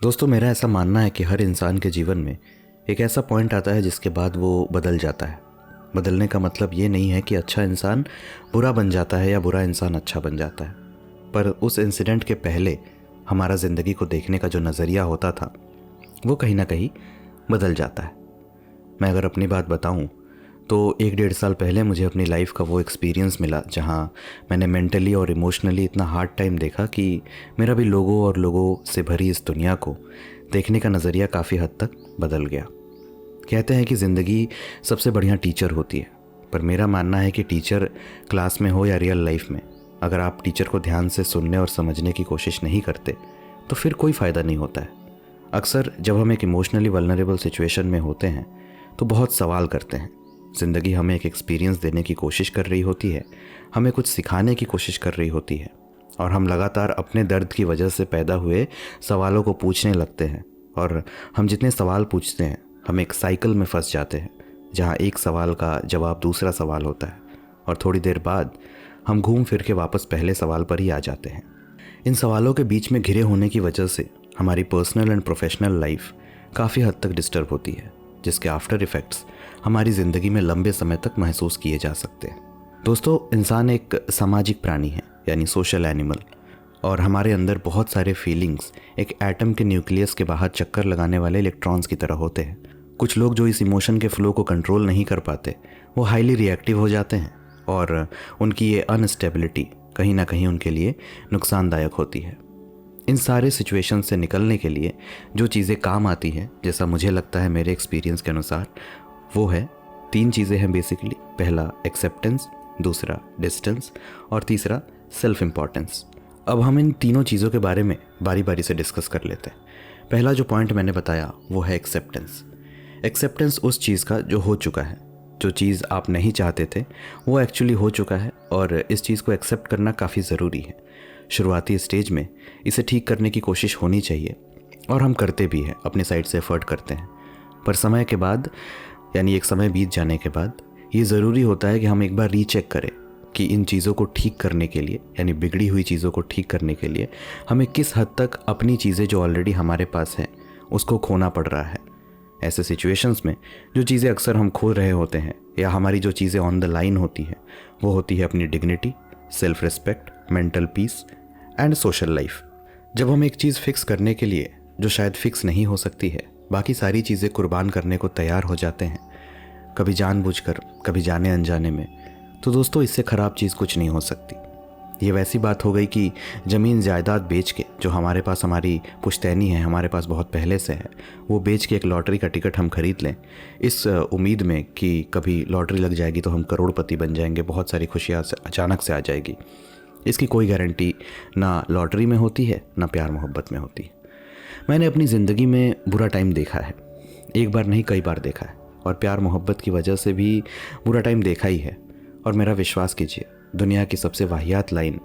दोस्तों, मेरा ऐसा मानना है कि हर इंसान के जीवन में एक ऐसा पॉइंट आता है जिसके बाद वो बदल जाता है। बदलने का मतलब ये नहीं है कि अच्छा इंसान बुरा बन जाता है या बुरा इंसान अच्छा बन जाता है, पर उस इंसिडेंट के पहले हमारा ज़िंदगी को देखने का जो नज़रिया होता था वो कहीं ना कहीं बदल जाता है। मैं अगर अपनी बात बताऊं तो 1-1.5 साल पहले मुझे अपनी लाइफ का वो एक्सपीरियंस मिला जहां मैंने मेंटली और इमोशनली इतना हार्ड टाइम देखा कि मेरा भी लोगों और लोगों से भरी इस दुनिया को देखने का नज़रिया काफ़ी हद तक बदल गया। कहते हैं कि ज़िंदगी सबसे बढ़िया टीचर होती है, पर मेरा मानना है कि टीचर क्लास में हो या रियल लाइफ में, अगर आप टीचर को ध्यान से सुनने और समझने की कोशिश नहीं करते तो फिर कोई फ़ायदा नहीं होता है। अक्सर जब हम एक इमोशनली वल्नरेबल सिचुएशन में होते हैं तो बहुत सवाल करते हैं। ज़िंदगी हमें एक एक्सपीरियंस देने की कोशिश कर रही होती है, हमें कुछ सिखाने की कोशिश कर रही होती है, और हम लगातार अपने दर्द की वजह से पैदा हुए सवालों को पूछने लगते हैं। और हम जितने सवाल पूछते हैं हम एक साइकिल में फंस जाते हैं जहाँ एक सवाल का जवाब दूसरा सवाल होता है, और थोड़ी देर बाद हम घूम फिर के वापस पहले सवाल पर ही आ जाते हैं। इन सवालों के बीच में घिरे होने की वजह से हमारी पर्सनल एंड प्रोफेशनल लाइफ काफ़ी हद तक डिस्टर्ब होती है, जिसके आफ्टर इफ़ेक्ट्स हमारी ज़िंदगी में लंबे समय तक महसूस किए जा सकते हैं। दोस्तों, इंसान एक सामाजिक प्राणी है, यानी सोशल एनिमल, और हमारे अंदर बहुत सारे फीलिंग्स एक एटम के न्यूक्लियस के बाहर चक्कर लगाने वाले इलेक्ट्रॉन्स की तरह होते हैं। कुछ लोग जो इस इमोशन के फ्लो को कंट्रोल नहीं कर पाते वो हाईली रिएक्टिव हो जाते हैं, और उनकी ये अनस्टेबिलिटी कहीं ना कहीं उनके लिए नुकसानदायक होती है। इन सारे सिचुएशन से निकलने के लिए जो चीज़ें काम आती हैं, जैसा मुझे लगता है मेरे एक्सपीरियंस के अनुसार, वो है 3 चीज़ें हैं बेसिकली। पहला एक्सेप्टेंस, दूसरा डिस्टेंस, और तीसरा सेल्फ इम्पॉर्टेंस। अब हम इन तीनों चीज़ों के बारे में बारी बारी से डिस्कस कर लेते हैं। पहला जो पॉइंट मैंने बताया वो है एक्सेप्टेंस। एक्सेप्टेंस उस चीज़ का जो हो चुका है, जो चीज़ आप नहीं चाहते थे वो एक्चुअली हो चुका है, और इस चीज़ को एक्सेप्ट करना काफ़ी ज़रूरी है। शुरुआती स्टेज में इसे ठीक करने की कोशिश होनी चाहिए, और हम करते भी हैं, अपने साइड से एफर्ट करते हैं। पर समय के बाद, यानी एक समय बीत जाने के बाद, ये ज़रूरी होता है कि हम एक बार रीचेक करें कि इन चीज़ों को ठीक करने के लिए, यानी बिगड़ी हुई चीज़ों को ठीक करने के लिए हमें किस हद तक अपनी चीज़ें जो ऑलरेडी हमारे पास हैं उसको खोना पड़ रहा है। ऐसे सिचुएशंस में जो चीज़ें अक्सर हम खो रहे होते हैं, या हमारी जो चीज़ें ऑन द लाइन होती हैं, वो होती है अपनी dignity, self respect, mental peace and social life. जब हम एक चीज़ फिक्स करने के लिए, जो शायद फिक्स नहीं हो सकती है, बाकी सारी चीज़ें कुर्बान करने को तैयार हो जाते हैं, कभी जानबूझकर, कभी जाने अनजाने में, तो दोस्तों इससे ख़राब चीज़ कुछ नहीं हो सकती। ये वैसी बात हो गई कि ज़मीन जायदाद बेच के, जो हमारे पास हमारी पुश्तैनी है, हमारे पास बहुत पहले से है, वो बेच के एक लॉटरी का टिकट हम खरीद लें, इस उम्मीद में कि कभी लॉटरी लग जाएगी तो हम करोड़पति बन जाएंगे, बहुत सारी खुशियाँ अचानक से आ जाएगी। इसकी कोई गारंटी ना लॉटरी में होती है, ना प्यार मोहब्बत में होती है। मैंने अपनी ज़िंदगी में बुरा टाइम देखा है, एक बार नहीं कई बार देखा है, और प्यार मोहब्बत की वजह से भी बुरा टाइम देखा ही है। और मेरा विश्वास कीजिए, दुनिया की सबसे वाहियात लाइन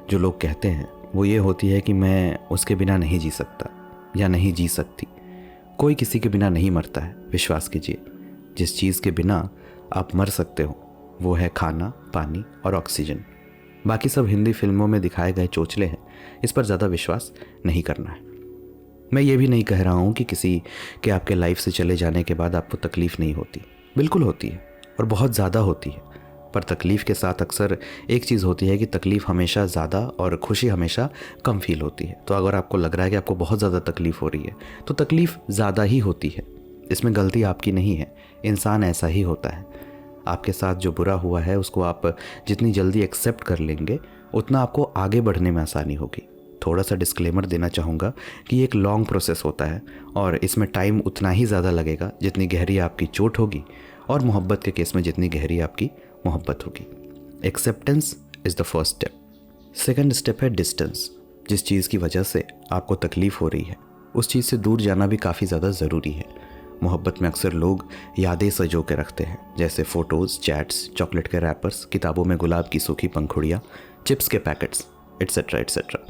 जो लोग कहते हैं वो ये होती है कि मैं उसके बिना नहीं जी सकता या नहीं जी सकती। कोई किसी के बिना नहीं मरता है, विश्वास कीजिए। जिस चीज़ के बिना आप मर सकते हो वो है खाना, पानी और ऑक्सीजन। बाकी सब हिंदी फिल्मों में दिखाए गए चोचले हैं, इस पर ज़्यादा विश्वास नहीं करना है। मैं ये भी नहीं कह रहा हूँ कि किसी के आपके लाइफ से चले जाने के बाद आपको तकलीफ़ नहीं होती, बिल्कुल होती है, और बहुत ज़्यादा होती है। पर तकलीफ़ के साथ अक्सर एक चीज़ होती है कि तकलीफ़ हमेशा ज़्यादा और खुशी हमेशा कम फील होती है। तो अगर आपको लग रहा है कि आपको बहुत ज़्यादा तकलीफ़ हो रही है तो तकलीफ़ ज़्यादा ही होती है, इसमें गलती आपकी नहीं है। इंसान ऐसा ही होता है। आपके साथ जो बुरा हुआ है उसको आप जितनी जल्दी एक्सेप्ट कर लेंगे उतना आपको आगे बढ़ने में आसानी होगी। थोड़ा सा डिस्क्लेमर देना चाहूँगा कि ये एक लॉन्ग प्रोसेस होता है, और इसमें टाइम उतना ही ज़्यादा लगेगा जितनी गहरी आपकी चोट होगी, और मोहब्बत के केस में जितनी गहरी आपकी मोहब्बत होगी। Acceptance is the first step. Second step है डिस्टेंस। जिस चीज़ की वजह से आपको तकलीफ़ हो रही है उस चीज़ से दूर जाना भी काफ़ी ज़्यादा ज़रूरी है। मोहब्बत में अक्सर लोग यादें सजो के रखते हैं, जैसे फ़ोटोज़, चैट्स, चॉकलेट के रैपर्स, किताबों में गुलाब की सूखी पंखुड़ियाँ, चिप्स के पैकेट्स, एट्सेट्रा एट्सेट्रा।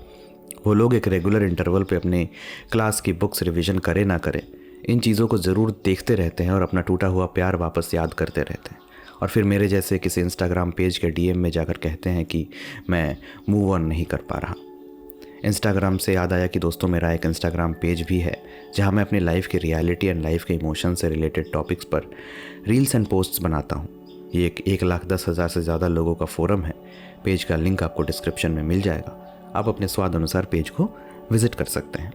वो लोग एक रेगुलर इंटरवल पे अपने क्लास की बुक्स रिवीजन करें ना करें, इन चीज़ों को ज़रूर देखते रहते हैं और अपना टूटा हुआ प्यार वापस याद करते रहते हैं, और फिर मेरे जैसे किसी इंस्टाग्राम पेज के डीएम में जाकर कहते हैं कि मैं मूव ऑन नहीं कर पा रहा। इंस्टाग्राम से याद आया कि दोस्तों मेरा एक इंस्टाग्राम पेज भी है जहाँ मैं अपनी लाइफ की रियलिटी एंड लाइफ के इमोशन से रिलेटेड टॉपिक्स पर रील्स एंड पोस्ट्स बनाता हूँ। ये एक 1,10,000 से ज़्यादा लोगों का फोरम है। पेज का लिंक आपको डिस्क्रिप्शन में मिल जाएगा। आप अपने स्वाद अनुसार पेज को विजिट कर सकते हैं।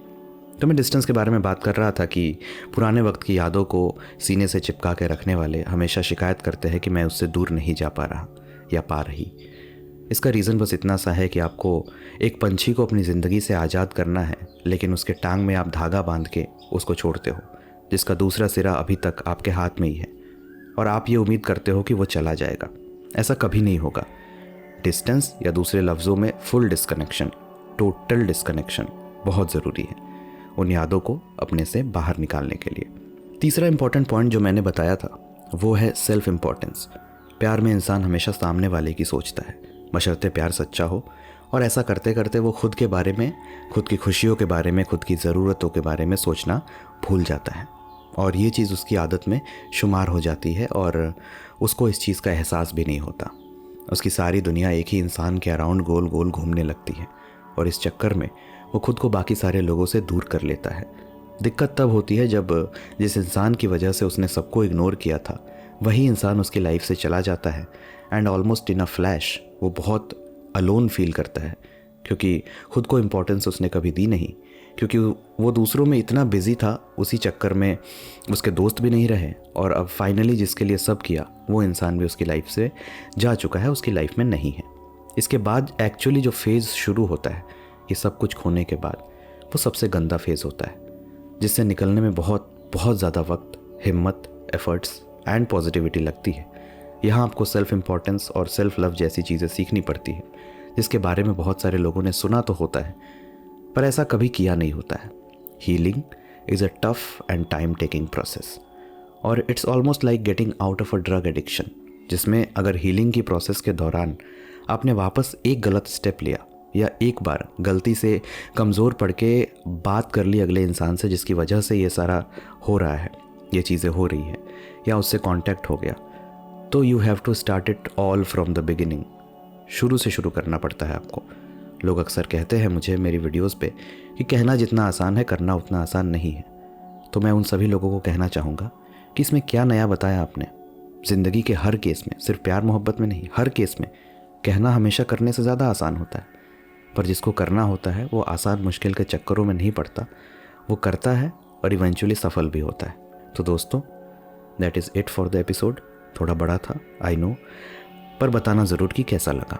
तो मैं डिस्टेंस के बारे में बात कर रहा था कि पुराने वक्त की यादों को सीने से चिपका के रखने वाले हमेशा शिकायत करते हैं कि मैं उससे दूर नहीं जा पा रहा या पा रही। इसका रीज़न बस इतना सा है कि आपको एक पंछी को अपनी ज़िंदगी से आज़ाद करना है, लेकिन उसके टांग में आप धागा बांध के उसको छोड़ते हो, जिसका दूसरा सिरा अभी तक आपके हाथ में ही है, और आप ये उम्मीद करते हो कि वो चला जाएगा। ऐसा कभी नहीं होगा। डिस्टेंस या दूसरे लफ्ज़ों में फुल डिस्कनेक्शन, टोटल डिस्कनेक्शन बहुत ज़रूरी है उन यादों को अपने से बाहर निकालने के लिए। तीसरा इंपॉर्टेंट पॉइंट जो मैंने बताया था वो है सेल्फ इम्पोर्टेंस। प्यार में इंसान हमेशा सामने वाले की सोचता है, बशर्ते प्यार सच्चा हो, और ऐसा करते करते वो खुद के बारे में, खुद की खुशियों के बारे में, खुद की ज़रूरतों के बारे में सोचना भूल जाता है, और ये चीज़ उसकी आदत में शुमार हो जाती है और उसको इस चीज़ का एहसास भी नहीं होता। उसकी सारी दुनिया एक ही इंसान के अराउंड गोल गोल घूमने लगती है, और इस चक्कर में वो खुद को बाकी सारे लोगों से दूर कर लेता है। दिक्कत तब होती है जब जिस इंसान की वजह से उसने सबको इग्नोर किया था वही इंसान उसकी लाइफ से चला जाता है, and almost in a flash वो बहुत अलोन फील करता है, क्योंकि खुद को इम्पोर्टेंस उसने कभी दी नहीं, क्योंकि वो दूसरों में इतना बिजी था। उसी चक्कर में उसके दोस्त भी नहीं रहे, और अब फाइनली जिसके लिए सब किया वो इंसान भी उसकी लाइफ से जा चुका है, उसकी लाइफ में नहीं है। इसके बाद एक्चुअली जो फेज़ शुरू होता है ये सब कुछ खोने के बाद, वो सबसे गंदा फेज़ होता है, जिससे निकलने में बहुत बहुत ज़्यादा वक्त, हिम्मत, एफर्ट्स एंड पॉजिटिविटी लगती है। यहाँ आपको सेल्फ इम्पोर्टेंस और सेल्फ लव जैसी चीज़ें सीखनी पड़ती है, जिसके बारे में बहुत सारे लोगों ने सुना तो होता है, पर ऐसा कभी किया नहीं होता है। Healing is a tough and time taking process, और it's almost like getting out of a drug addiction, जिसमें अगर हीलिंग की प्रोसेस के दौरान आपने वापस एक गलत स्टेप लिया, या एक बार गलती से कमज़ोर पड़ के बात कर ली अगले इंसान से जिसकी वजह से ये सारा हो रहा है, ये चीज़ें हो रही है, या उससे कांटेक्ट हो गया, तो you have to start it all from the beginning. शुरू से शुरू करना पड़ता है आपको। लोग अक्सर कहते हैं मुझे मेरी वीडियोस पे कि कहना जितना आसान है करना उतना आसान नहीं है। तो मैं उन सभी लोगों को कहना चाहूँगा कि इसमें क्या नया बताया आपने। ज़िंदगी के हर केस में, सिर्फ प्यार मोहब्बत में नहीं, हर केस में कहना हमेशा करने से ज़्यादा आसान होता है, पर जिसको करना होता है वो आसान मुश्किल के चक्करों में नहीं पड़ता, वो करता है और इवेंचुअली सफल भी होता है। तो दोस्तों, that is it for the episode. थोड़ा बड़ा था, आई नो, पर बताना ज़रूर कि कैसा लगा।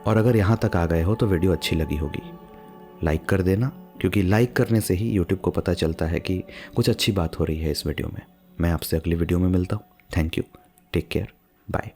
और अगर यहाँ तक आ गए हो तो वीडियो अच्छी लगी होगी, लाइक कर देना, क्योंकि लाइक करने से ही यूट्यूब को पता चलता है कि कुछ अच्छी बात हो रही है इस वीडियो में। मैं आपसे अगली वीडियो में मिलता हूँ। Thank you, take care, bye.